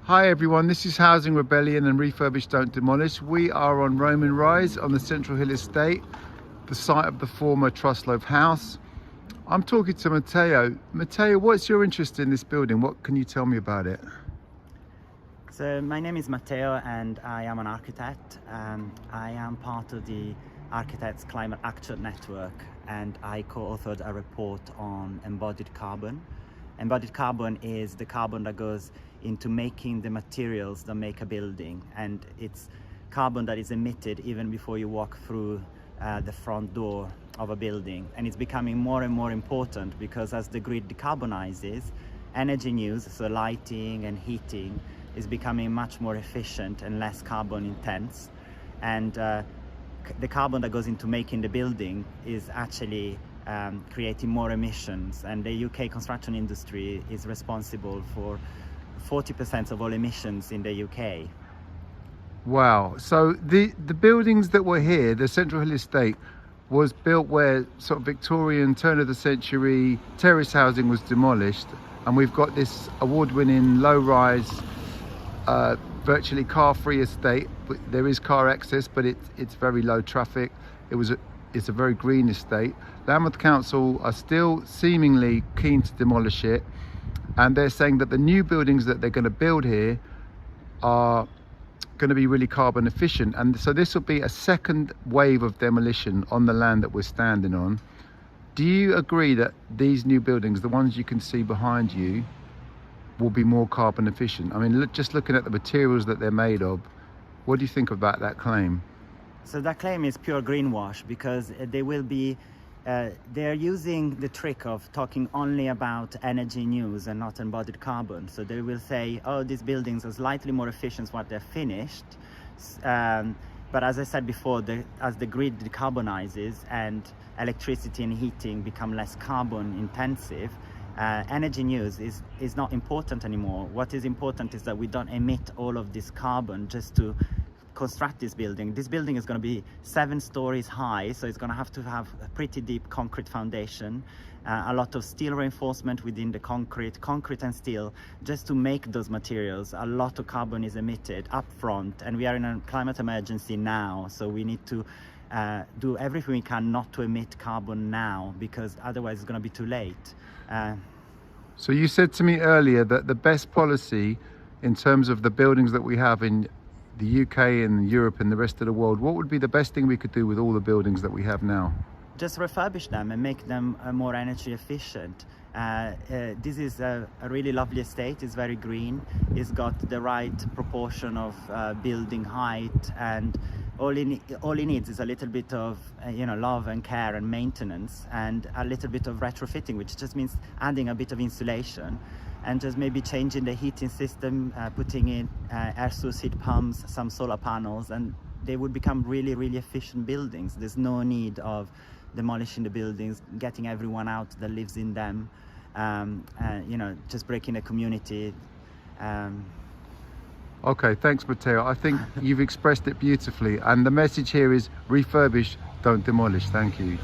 Hi everyone, this is Housing Rebellion and Refurbish Don't Demolish. We are on Roman Rise on the Central Hill Estate, the site of the former Truslow House. I'm talking to Matteo. Matteo, what's your interest in this building? What can you tell me about it? So my name is Matteo and I am an architect. I am part of the Architects Climate Action Network and I co-authored a report on embodied carbon. Embodied carbon is the carbon that goes into making the materials that make a building, and it's carbon that is emitted even before you walk through the front door of a building. And it's becoming more and more important because as the grid decarbonizes, energy use, so lighting and heating, is becoming much more efficient and less carbon intense. And the carbon that goes into making the building is actually creating more emissions, and the UK construction industry is responsible for 40% of all emissions in the UK. Wow, so the buildings that were here, the Central Hill Estate, was built where sort of Victorian, turn of the century terrace housing was demolished, and we've got this award-winning low-rise virtually car-free estate. There is car access, but it's very low traffic. It's a very green estate. Lambeth Council are still seemingly keen to demolish it, and they're saying that the new buildings that they're going to build here are going to be really carbon efficient, and so this will be a second wave of demolition on the land that we're standing on. Do you agree that these new buildings, the ones you can see behind you, will be more carbon efficient? I mean, just looking at the materials that they're made of, what do you think about that claim? So that claim is pure greenwash because they will be they're using the trick of talking only about energy use and not embodied carbon. So they will say, oh, these buildings are slightly more efficient once they're finished. But as I said before, as the grid decarbonizes and electricity and heating become less carbon intensive, energy use is not important anymore. What is important is that we don't emit all of this carbon just to construct this building. This building is going to be 7 stories high, so it's going to have a pretty deep concrete foundation, a lot of steel reinforcement within the concrete and steel, just to make those materials. A lot of carbon is emitted up front, and we are in a climate emergency now, so we need to do everything we can not to emit carbon now, because otherwise it's going to be too late. So you said to me earlier that the best policy in terms of the buildings that we have in the UK and Europe and the rest of the world, what would be the best thing we could do with all the buildings that we have now? Just refurbish them and make them more energy efficient. This is a really lovely estate. It's very green. It's got the right proportion of building height, and all it needs is a little bit of love and care and maintenance, and a little bit of retrofitting, which just means adding a bit of insulation and just maybe changing the heating system, putting in air source heat pumps, some solar panels, and they would become really, really efficient buildings. There's no need of demolishing the buildings, getting everyone out that lives in them, just breaking the community. Okay, thanks Matteo. I think you've expressed it beautifully, and the message here is refurbish, don't demolish. Thank you.